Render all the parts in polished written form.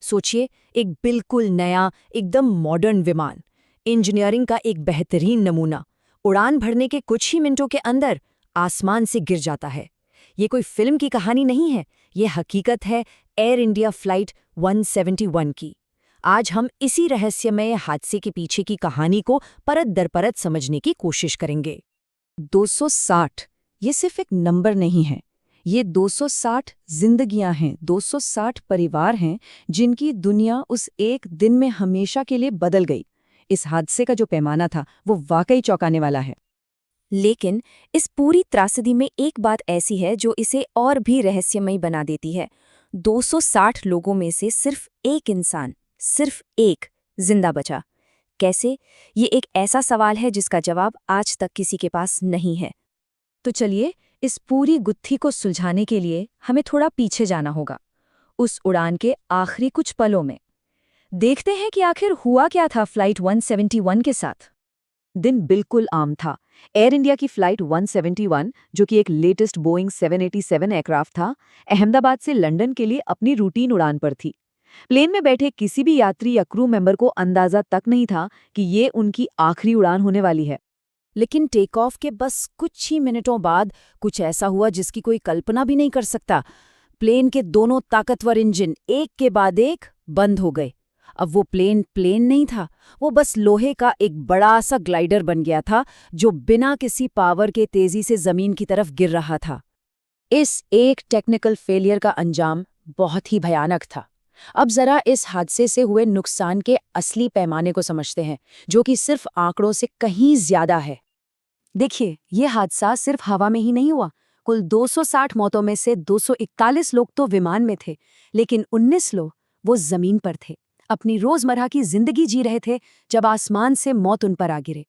सोचिए, एक बिल्कुल नया, एकदम मॉडर्न विमान, इंजीनियरिंग का एक बेहतरीन नमूना, उड़ान भरने के कुछ ही मिनटों के अंदर आसमान से गिर जाता है। ये कोई फिल्म की कहानी नहीं है, ये हकीकत है एयर इंडिया फ्लाइट 171 की। आज हम इसी रहस्यमय हादसे के पीछे की कहानी को परत दर परत समझने की कोशिश करेंगे। 260 ये सिर्फ एक नंबर नहीं है, ये 260 जिंदगियां हैं, 260 परिवार हैं जिनकी दुनिया उस एक दिन में हमेशा के लिए बदल गई। इस हादसे का जो पैमाना था वो वाकई चौंकाने वाला है। लेकिन इस पूरी त्रासदी में एक बात ऐसी है जो इसे और भी रहस्यमयी बना देती है। 260 लोगों में से सिर्फ एक इंसान, सिर्फ एक, जिंदा बचा। कैसे? ये एक ऐसा सवाल है जिसका जवाब आज तक किसी के पास नहीं है। तो चलिए, इस पूरी गुत्थी को सुलझाने के लिए हमें थोड़ा पीछे जाना होगा, उस उड़ान के आखिरी कुछ पलों में। देखते हैं कि आखिर हुआ क्या था फ्लाइट 171 के साथ। दिन बिल्कुल आम था। एयर इंडिया की फ्लाइट 171, जो कि एक लेटेस्ट बोइंग 787 एयरक्राफ्ट था, अहमदाबाद से लंदन के लिए अपनी रूटीन उड़ान पर थी। प्लेन में बैठे किसी भी यात्री या क्रू मेंबर को अंदाजा तक नहीं था कि ये उनकी आखिरी उड़ान होने वाली है। लेकिन टेक ऑफ के बस कुछ ही मिनटों बाद कुछ ऐसा हुआ जिसकी कोई कल्पना भी नहीं कर सकता। प्लेन के दोनों ताकतवर इंजन एक के बाद एक बंद हो गए। अब वो प्लेन नहीं था, वो बस लोहे का एक बड़ा सा ग्लाइडर बन गया था जो बिना किसी पावर के तेजी से जमीन की तरफ गिर रहा था। इस एक टेक्निकल फेलियर का अंजाम बहुत ही भयानक था। अब जरा इस हादसे से हुए नुकसान के असली पैमाने को समझते हैं, जो कि सिर्फ आंकड़ों से कहीं ज्यादा है। देखिए, ये हादसा सिर्फ हवा में ही नहीं हुआ। कुल 260 मौतों में से 241 लोग तो विमान में थे, लेकिन 19 लोग वो जमीन पर थे, अपनी रोजमर्रा की जिंदगी जी रहे थे जब आसमान से मौत उन पर आ गिरे।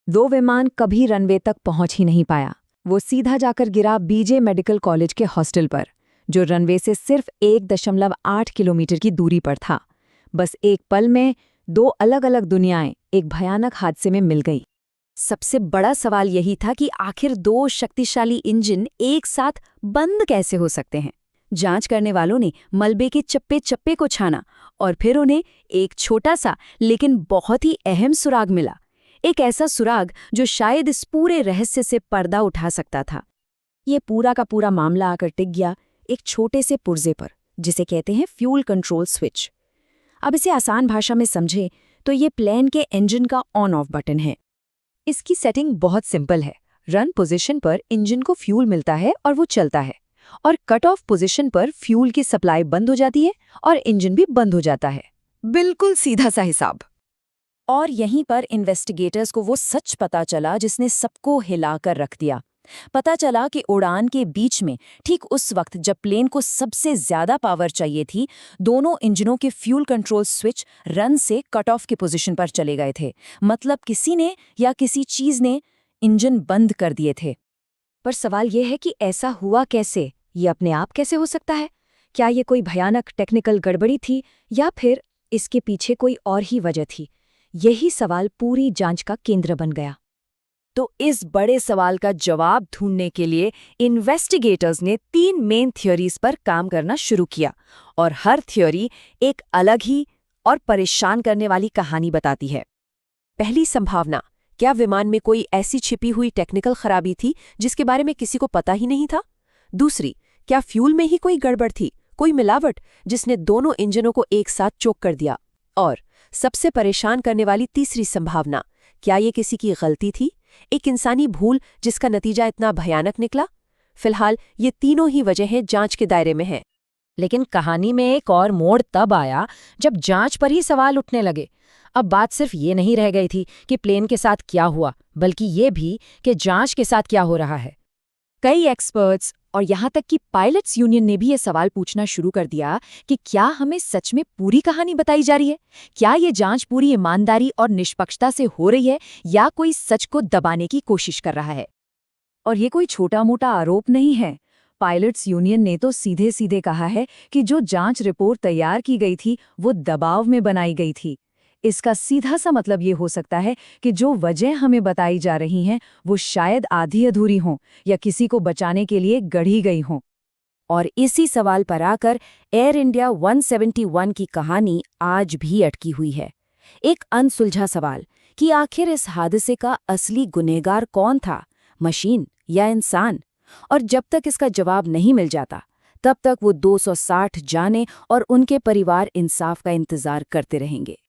वो विमान कभी रनवे तक पहुंच ही नहीं पाया। वो सीधा जाकर गिरा बीजे मेडिकल कॉलेज के हॉस्टल पर, जो रनवे से सिर्फ 1.8 किलोमीटर की दूरी पर था। बस एक पल में दो अलग अलग दुनियाएं एक भयानक हादसे में मिल गई। सबसे बड़ा सवाल यही था कि आखिर दो शक्तिशाली इंजन एक साथ बंद कैसे हो सकते हैं। जांच करने वालों ने मलबे के चप्पे चप्पे को छाना और फिर उन्हें एक छोटा सा लेकिन बहुत ही अहम सुराग मिला। एक ऐसा सुराग जो शायद इस पूरे रहस्य से पर्दा उठा सकता था। ये पूरा का पूरा मामला आकर टिक गया एक छोटे से पुर्जे पर, जिसे कहते हैं फ्यूल कंट्रोल स्विच। अब इसे आसान भाषा में समझे तो ये प्लेन के इंजन का ऑन ऑफ बटन है। इसकी सेटिंग बहुत सिंपल है। रन पोजीशन पर इंजन को फ्यूल मिलता है और वो चलता है, और कट ऑफ पोजीशन पर फ्यूल की सप्लाई बंद हो जाती है और इंजन भी बंद हो जाता है। बिल्कुल सीधा सा हिसाब। और यहीं पर इन्वेस्टिगेटर्स को वो सच पता चला जिसने सबको हिलाकर रख दिया। पता चला कि उड़ान के बीच में, ठीक उस वक्त जब प्लेन को सबसे ज्यादा पावर चाहिए थी, दोनों इंजनों के फ्यूल कंट्रोल स्विच रन से कट ऑफ के पोजीशन पर चले गए थे। मतलब किसी ने या किसी चीज ने इंजन बंद कर दिए थे। पर सवाल यह है कि ऐसा हुआ कैसे? ये अपने आप कैसे हो सकता है? क्या ये कोई भयानक टेक्निकल गड़बड़ी थी या फिर इसके पीछे कोई और ही वजह थी? यही सवाल पूरी जांच का केंद्र बन गया। तो इस बड़े सवाल का जवाब ढूंढने के लिए इन्वेस्टिगेटर्स ने 3 मेन थ्योरीज पर काम करना शुरू किया, और हर थ्योरी एक अलग ही और परेशान करने वाली कहानी बताती है। पहली संभावना, क्या विमान में कोई ऐसी छिपी हुई टेक्निकल खराबी थी जिसके बारे में किसी को पता ही नहीं था? दूसरी, क्या फ्यूल में ही कोई गड़बड़ थी, कोई मिलावट जिसने दोनों इंजनों को एक साथ चोक कर दिया? और सबसे परेशान करने वाली तीसरी संभावना, क्या ये किसी की गलती थी, एक इंसानी भूल जिसका नतीजा इतना भयानक निकला? फिलहाल ये तीनों ही वजहें जांच के दायरे में हैं। लेकिन कहानी में एक और मोड़ तब आया जब जांच पर ही सवाल उठने लगे। अब बात सिर्फ ये नहीं रह गई थी कि प्लेन के साथ क्या हुआ, बल्कि ये भी कि जांच के साथ क्या हो रहा है। कई एक्सपर्ट्स और यहाँ तक कि पायलट्स यूनियन ने भी ये सवाल पूछना शुरू कर दिया कि क्या हमें सच में पूरी कहानी बताई जा रही है? क्या ये जांच पूरी ईमानदारी और निष्पक्षता से हो रही है या कोई सच को दबाने की कोशिश कर रहा है? और ये कोई छोटा मोटा आरोप नहीं है। पायलट्स यूनियन ने तो सीधे सीधे कहा है कि जो जांच रिपोर्ट तैयार की गई थी वो दबाव में बनाई गई थी। इसका सीधा सा मतलब ये हो सकता है कि जो वजह हमें बताई जा रही हैं वो शायद आधी अधूरी हों या किसी को बचाने के लिए गढ़ी गई हों। और इसी सवाल पर आकर एयर इंडिया 171 की कहानी आज भी अटकी हुई है। एक अनसुलझा सवाल कि आखिर इस हादसे का असली गुनहगार कौन था, मशीन या इंसान? और जब तक इसका जवाब नहीं मिल जाता, तब तक वो 260 जाने और उनके परिवार इंसाफ का इंतजार करते रहेंगे।